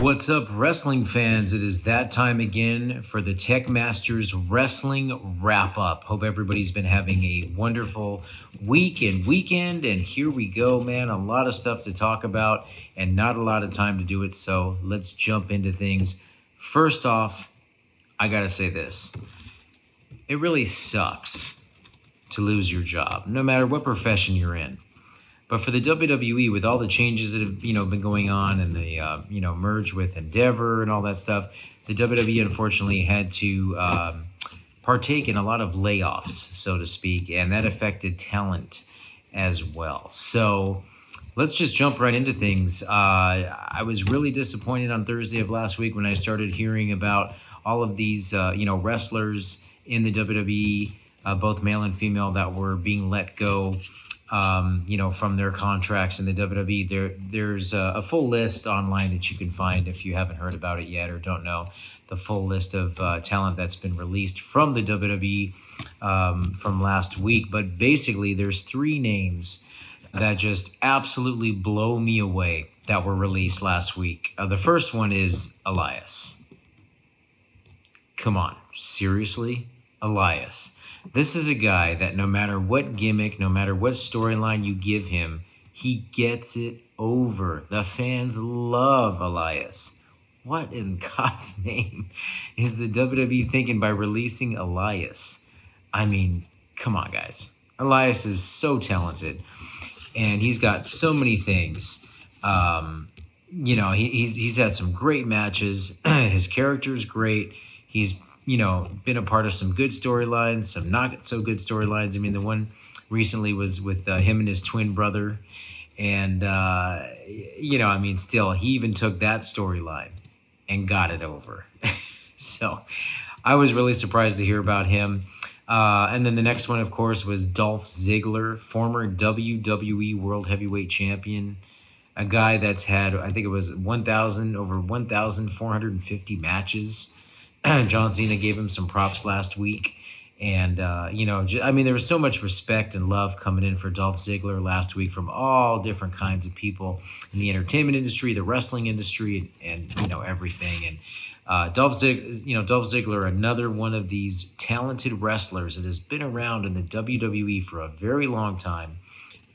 What's up, wrestling fans? It is that time again for the Tekmasters Wrestling Wrap-Up. Hope everybody's been having a wonderful week and weekend, and here we go, man. A lot of stuff to talk about and not a lot of time to do it, so let's jump into things. First off, I gotta say this. It really sucks to lose your job, no matter what profession you're in. But for the WWE, with all the changes that have been going on, and the merge with Endeavor and all that stuff, the WWE unfortunately had to partake in a lot of layoffs, so to speak, and that affected talent as well. So let's just jump right into things. I was really disappointed on Thursday of last week when I started hearing about all of these wrestlers in the WWE, both male and female, that were being let go. From their contracts in the WWE. There's a full list online that you can find if you haven't heard about it yet or don't know the full list of talent that's been released from the WWE from last week. But basically, there's three names that just absolutely blow me away that were released last week. The first one is Elias. Come on, seriously? Elias. This is a guy that no matter what gimmick, no matter what storyline you give him, he gets it over. The fans love Elias. What in God's name is the WWE thinking by releasing Elias? I mean, come on, guys. Elias is so talented, and he's got so many things. He's had some great matches. His character's great. He's been a part of some good storylines, some not so good storylines. I mean, the one recently was with him and his twin brother. And, still, he even took that storyline and got it over. So I was really surprised to hear about him. And then the next one, of course, was Dolph Ziggler, former WWE World Heavyweight Champion. A guy that's had, I think it was over 1,450 matches. John Cena gave him some props last week. And, there was so much respect and love coming in for Dolph Ziggler last week from all different kinds of people in the entertainment industry, the wrestling industry, and everything. And Dolph Ziggler, another one of these talented wrestlers that has been around in the WWE for a very long time,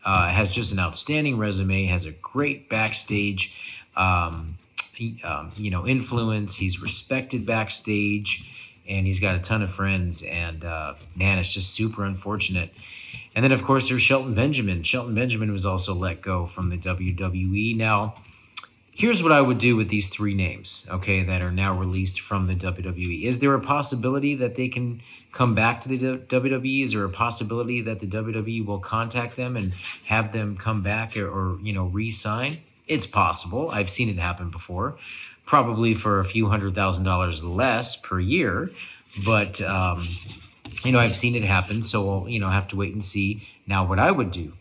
has just an outstanding resume, has a great backstage influence. He's respected backstage, and he's got a ton of friends. And man, it's just super unfortunate. And then, of course, there's Shelton Benjamin. Shelton Benjamin was also let go from the WWE. Now, here's what I would do with these three names, okay, that are now released from the WWE. Is there a possibility that they can come back to the WWE? Is there a possibility that the WWE will contact them and have them come back or re-sign? It's possible. I've seen it happen before, probably for a few $100,000 less per year. But, I've seen it happen. So we'll, have to wait and see. Now, what I would do,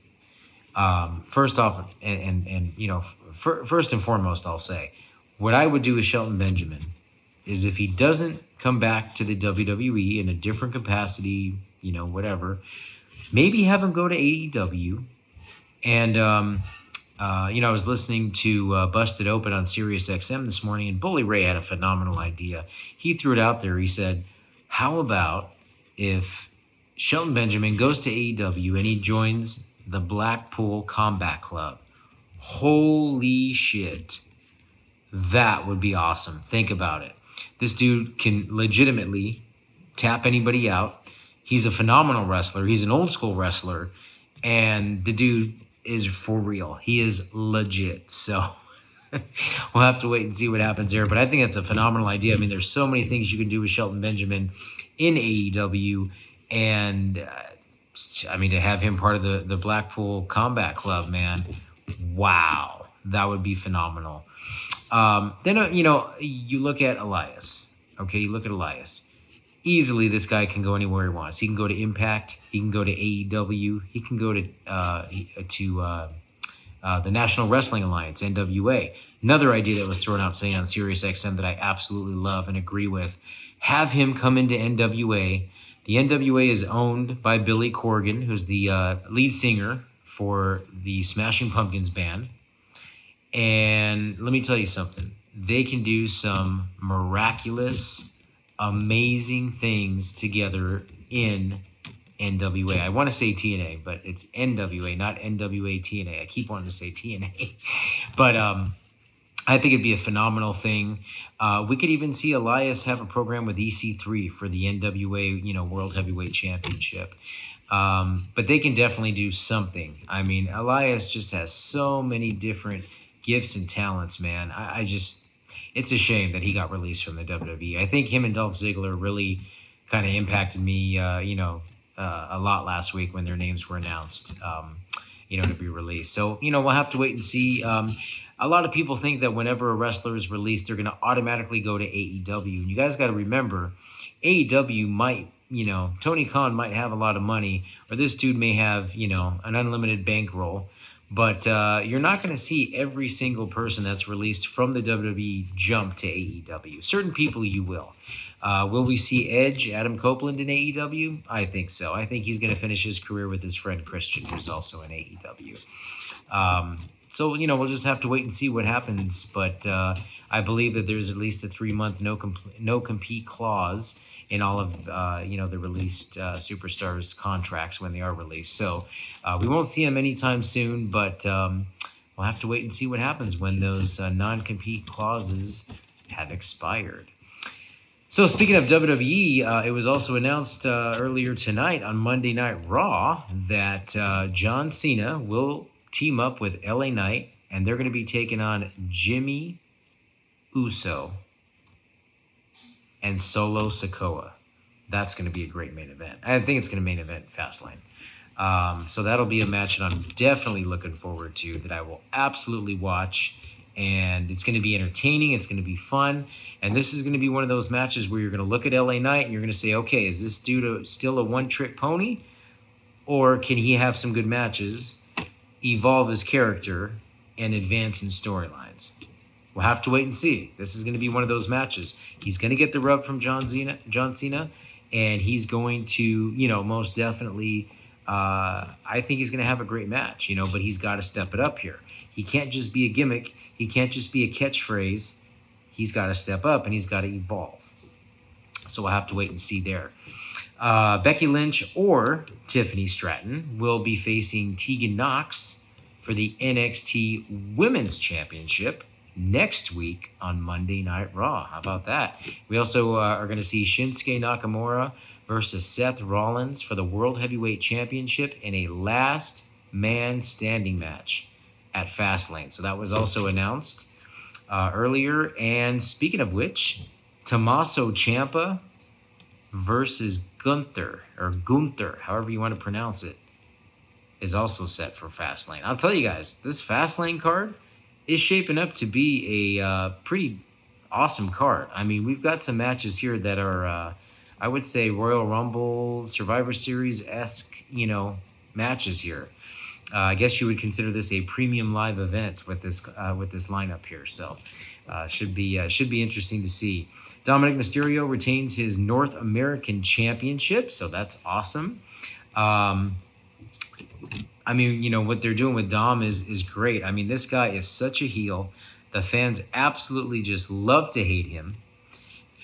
first off, first and foremost, I'll say, what I would do with Shelton Benjamin is if he doesn't come back to the WWE in a different capacity, whatever, maybe have him go to AEW. And, I was listening to Busted Open on Sirius XM this morning, and Bully Ray had a phenomenal idea. He threw it out there. He said, how about if Shelton Benjamin goes to AEW and he joins the Blackpool Combat Club? Holy shit. That would be awesome. Think about it. This dude can legitimately tap anybody out. He's a phenomenal wrestler. He's an old school wrestler. And the dude is for real. He is legit. So we'll have to wait and see what happens there. But I think that's a phenomenal idea. I mean, there's so many things you can do with Shelton Benjamin in AEW. And, to have him part of the Blackpool Combat Club, man, wow. That would be phenomenal. Then, you look at Elias. Okay, you look at Elias. Easily, this guy can go anywhere he wants. He can go to Impact. He can go to AEW. He can go to the National Wrestling Alliance, NWA. Another idea that was thrown out today on Sirius XM that I absolutely love and agree with. Have him come into NWA. The NWA is owned by Billy Corgan, who's the lead singer for the Smashing Pumpkins band. And let me tell you something. they can do some miraculous, amazing things together in NWA. I want to say TNA, but it's NWA, not NWA TNA. I keep wanting to say TNA. But I think it'd be a phenomenal thing. We could even see Elias have a program with EC3 for the NWA, World Heavyweight Championship. But they can definitely do something. I mean, Elias just has so many different gifts and talents, man. It's a shame that he got released from the WWE. I think him and Dolph Ziggler really kind of impacted me, a lot last week when their names were announced, to be released. So, we'll have to wait and see. A lot of people think that whenever a wrestler is released, they're going to automatically go to AEW. And you guys got to remember, AEW might, Tony Khan might have a lot of money, or this dude may have, an unlimited bankroll. But you're not going to see every single person that's released from the WWE jump to AEW. Certain people you will. Will we see Edge, Adam Copeland in AEW? I think so. I think he's going to finish his career with his friend Christian, who's also in AEW. So, we'll just have to wait and see what happens. But I believe that there's at least a 3-month no compete clause in all of, the released superstars' contracts when they are released. So we won't see them anytime soon, but we'll have to wait and see what happens when those non-compete clauses have expired. So speaking of WWE, it was also announced earlier tonight on Monday Night Raw that John Cena will team up with LA Knight, and they're going to be taking on Jimmy Uso and Solo Sikoa. That's going to be a great main event. I think it's going to main event Fastlane. So that'll be a match that I'm definitely looking forward to, that I will absolutely watch. And it's going to be entertaining. It's going to be fun. And this is going to be one of those matches where you're going to look at LA Knight and you're going to say, okay, is this dude still a one-trick pony? Or can he have some good matches, evolve his character, and advance in storylines? We'll have to wait and see. This is going to be one of those matches. He's going to get the rub from John Cena, and he's going to, most definitely, I think he's going to have a great match, but he's got to step it up here. He can't just be a gimmick. He can't just be a catchphrase. He's got to step up, and he's got to evolve. So we'll have to wait and see there. Becky Lynch or Tiffany Stratton will be facing Tegan Nox for the NXT Women's Championship next week on Monday Night Raw. How about that? We also are going to see Shinsuke Nakamura versus Seth Rollins for the World Heavyweight Championship in a last man standing match at Fastlane. So that was also announced earlier. And speaking of which, Tommaso Ciampa versus Gunther, however you want to pronounce it, is also set for Fastlane. I'll tell you guys, this Fastlane card is shaping up to be a pretty awesome card. I mean, we've got some matches here that are, I would say, Royal Rumble, Survivor Series-esque, matches here. I guess you would consider this a premium live event with this lineup here. So should be interesting to see. Dominic Mysterio retains his North American Championship, so that's awesome. I mean, what they're doing with Dom is great. I mean, this guy is such a heel. The fans absolutely just love to hate him,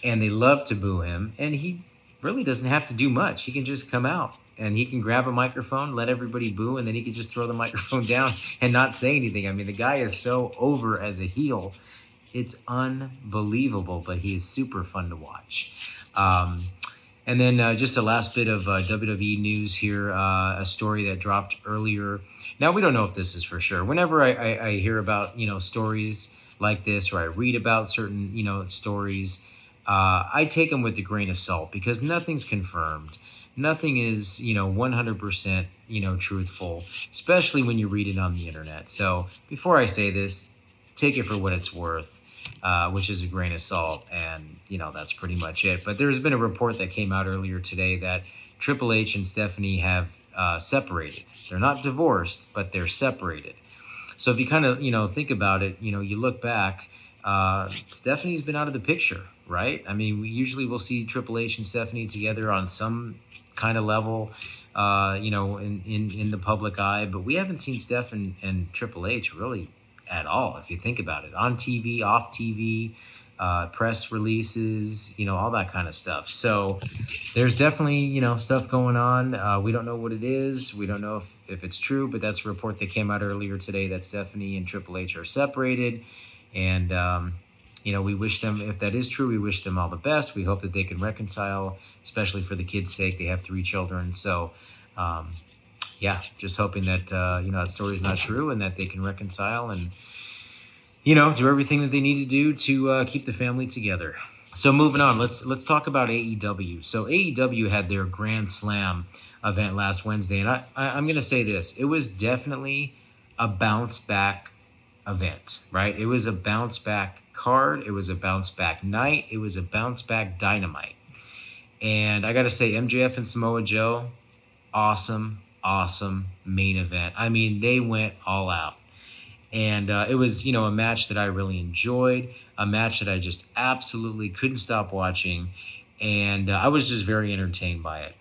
and they love to boo him. And he really doesn't have to do much. He can just come out, and he can grab a microphone, let everybody boo, and then he can just throw the microphone down and not say anything. I mean, the guy is so over as a heel. It's unbelievable, but he is super fun to watch. And then just a last bit of WWE news here, a story that dropped earlier. Now, we don't know if this is for sure. Whenever I hear about, stories like this, or I read about certain, stories, I take them with a grain of salt, because nothing's confirmed. Nothing is, 100%, truthful, especially when you read it on the internet. So before I say this, take it for what it's worth. Which is a grain of salt, and that's pretty much it. But there's been a report that came out earlier today that Triple H and Stephanie have separated. They're not divorced, but they're separated. So if you kind of think about it, you look back, Stephanie's been out of the picture, right? I mean, we usually will see Triple H and Stephanie together on some kind of level, in the public eye, but we haven't seen Steph and Triple H really at all, if you think about it. On TV, off TV, press releases, all that kind of stuff. So there's definitely, stuff going on. We don't know what it is. We don't know if it's true, but that's a report that came out earlier today that Stephanie and Triple H are separated. And, we wish them, if that is true, we wish them all the best. We hope that they can reconcile, especially for the kids' sake. They have 3 children. So, just hoping that, that story is not true and that they can reconcile and, do everything that they need to do to keep the family together. So moving on, let's talk about AEW. So AEW had their Grand Slam event last Wednesday, and I'm going to say this. It was definitely a bounce back event, right? It was a bounce back card. It was a bounce back night. It was a bounce back Dynamite. And I got to say, MJF and Samoa Joe, awesome main event. I mean, they went all out. And it was, a match that I really enjoyed, a match that I just absolutely couldn't stop watching. And I was just very entertained by it.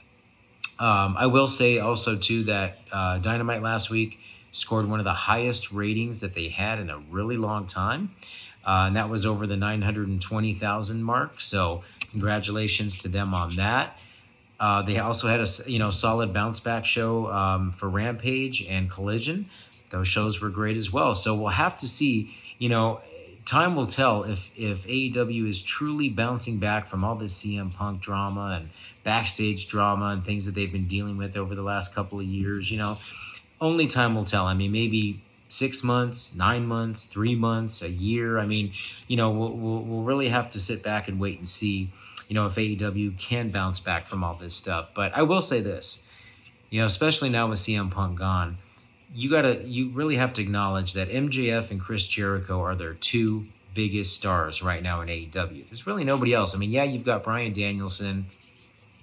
I will say also, too, that Dynamite last week scored one of the highest ratings that they had in a really long time. And that was over the 920,000 mark. So congratulations to them on that. They also had a solid bounce back show for Rampage and Collision. Those shows were great as well. So we'll have to see, time will tell if AEW is truly bouncing back from all this CM Punk drama and backstage drama and things that they've been dealing with over the last couple of years. Only time will tell. I mean, maybe 6 months, 9 months, 3 months, a year. I mean, we'll really have to sit back and wait and see, if AEW can bounce back from all this stuff. But I will say this, especially now with CM Punk gone, you really have to acknowledge that MJF and Chris Jericho are their 2 biggest stars right now in AEW. There's really nobody else. I mean, yeah, you've got Bryan Danielson.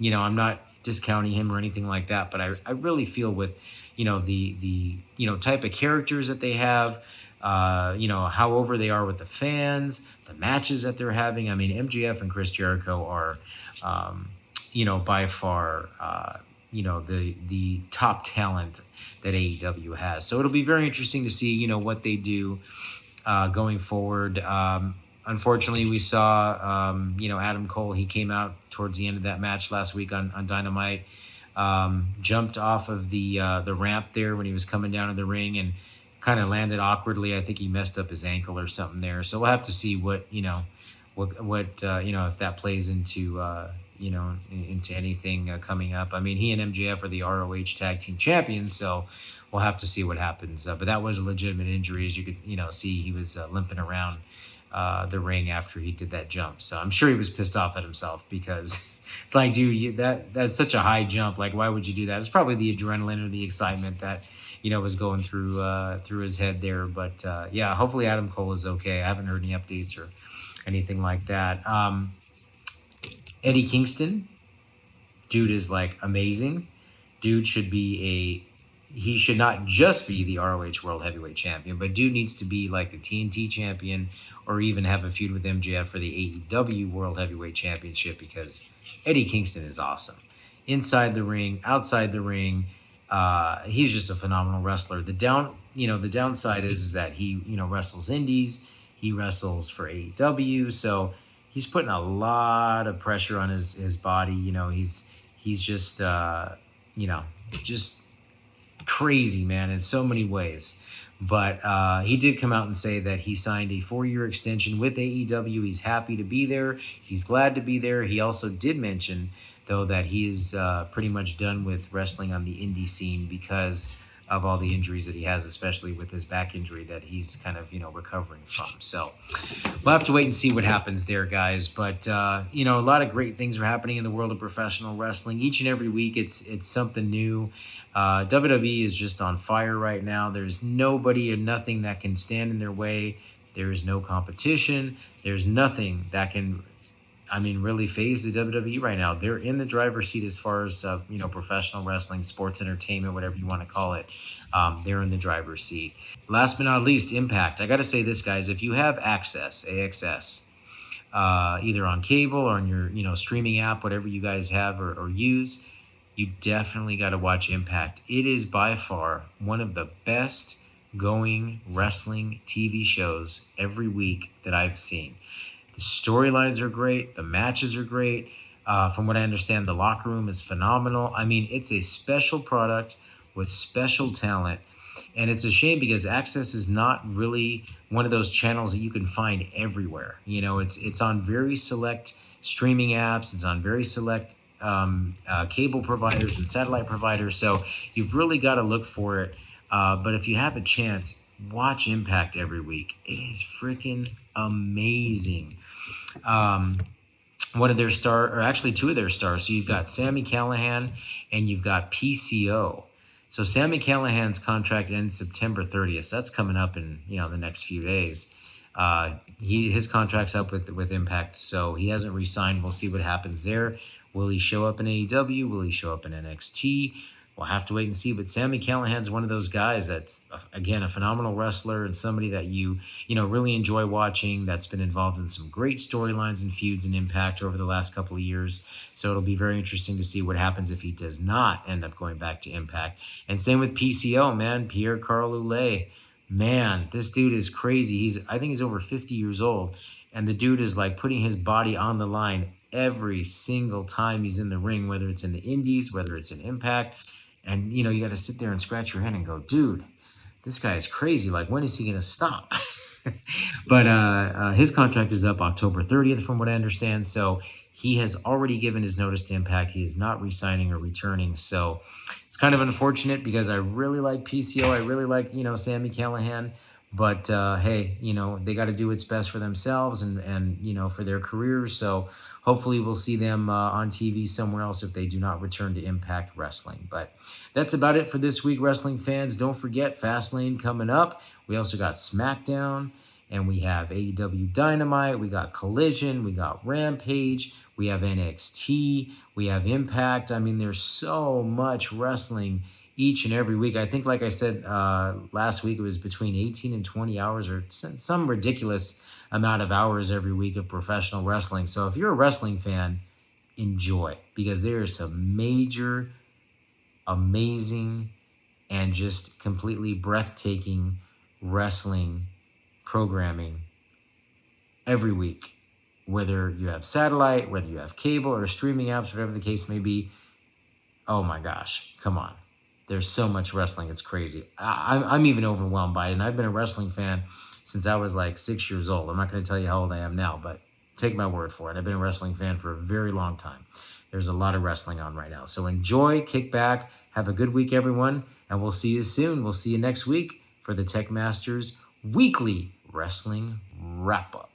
I'm not discounting him or anything like that, but I really feel with, the type of characters that they have, how over they are with the fans, the matches that they're having. I mean, MJF and Chris Jericho are, by far, the top talent that AEW has. So it'll be very interesting to see, what they do going forward. Unfortunately, we saw, Adam Cole. He came out towards the end of that match last week on Dynamite, jumped off of the ramp there when he was coming down to the ring and kind of landed awkwardly. I think he messed up his ankle or something there. So we'll have to see what if that plays into into anything coming up. I mean, he and MJF are the ROH Tag Team Champions, so we'll have to see what happens. But that was a legitimate injury, as you could see. He was limping around the ring after he did that jump. So I'm sure he was pissed off at himself because it's like, dude, that's such a high jump. Like, why would you do that? It's probably the adrenaline or the excitement that was going through his head there. But hopefully Adam Cole is okay. I haven't heard any updates or anything like that. Eddie Kingston, dude is like amazing. Dude should he should not just be the ROH World Heavyweight Champion, but dude needs to be like the TNT champion or even have a feud with MJF for the AEW World Heavyweight Championship, because Eddie Kingston is awesome. Inside the ring, outside the ring, he's just a phenomenal wrestler. The downside is that he, wrestles indies, he wrestles for AEW, so he's putting a lot of pressure on his body. He's just just crazy, man, in so many ways. But he did come out and say that he signed a 4-year extension with AEW. He's happy to be there. He's glad to be there. He also did mention, though, that he is pretty much done with wrestling on the indie scene because of all the injuries that he has, especially with his back injury that he's kind of, recovering from. So we'll have to wait and see what happens there, guys. But, a lot of great things are happening in the world of professional wrestling. Each and every week, it's something new. WWE is just on fire right now. There's nobody and nothing that can stand in their way. There is no competition. There's nothing that can, really phase the WWE right now. They're in the driver's seat as far as, professional wrestling, sports entertainment, whatever you want to call it. They're in the driver's seat. Last but not least, Impact. I got to say this, guys. If you have access, AXS, either on cable or on your, streaming app, whatever you guys have or use, you definitely got to watch Impact. It is by far one of the best going wrestling TV shows every week that I've seen. The storylines are great. The matches are great. From what I understand, the locker room is phenomenal. I mean, it's a special product with special talent. And it's a shame because Access is not really one of those channels that you can find everywhere. You know, it's on very select streaming apps. It's on very select cable providers and satellite providers. So you've really got to look for it. But if you have a chance, watch Impact every week. It is freaking amazing. Um, One of their or actually two of their stars. So you've got Sami Callihan and you've got PCO. So Sami Callihan's contract ends September 30th. So that's coming up in the next few days. His contract's up with Impact, so he hasn't re-signed. We'll see what happens there. Will he show up in AEW? Will he show up in NXT? We'll have to wait and see. But Sami Callihan's one of those guys that's, again, a phenomenal wrestler and somebody that you really enjoy watching, that's been involved in some great storylines and feuds and Impact over the last couple of years. So it'll be very interesting to see what happens if he does not end up going back to Impact. And same with PCO, man, Pierre-Carl Ouellet. Man, this dude is crazy. I think he's over 50 years old. And the dude is like putting his body on the line every single time he's in the ring, whether it's in the Indies, whether it's in Impact. And, you got to sit there and scratch your head and go, dude, this guy is crazy. Like, when is he going to stop? But his contract is up October 30th, from what I understand. So he has already given his notice to Impact. He is not re-signing or returning. So it's kind of unfortunate because I really like PCO. I really like, Sami Callihan. But, hey, they got to do what's best for themselves and for their careers. So hopefully we'll see them on TV somewhere else if they do not return to Impact Wrestling. But that's about it for this week, wrestling fans. Don't forget, Fastlane coming up. We also got SmackDown, and we have AEW Dynamite. We got Collision. We got Rampage. We have NXT. We have Impact. I mean, there's so much wrestling each and every week. I think, like I said last week, it was between 18 and 20 hours or some ridiculous amount of hours every week of professional wrestling. So if you're a wrestling fan, enjoy, because there is some major, amazing, and just completely breathtaking wrestling programming every week. Whether you have satellite, whether you have cable or streaming apps, whatever the case may be, oh my gosh, come on. There's so much wrestling. It's crazy. I'm even overwhelmed by it. And I've been a wrestling fan since I was like 6 years old. I'm not going to tell you how old I am now, but take my word for it. I've been a wrestling fan for a very long time. There's a lot of wrestling on right now. So enjoy, kick back, have a good week, everyone. And we'll see you soon. We'll see you next week for the Tekmasters Weekly Wrestling Wrap-Up.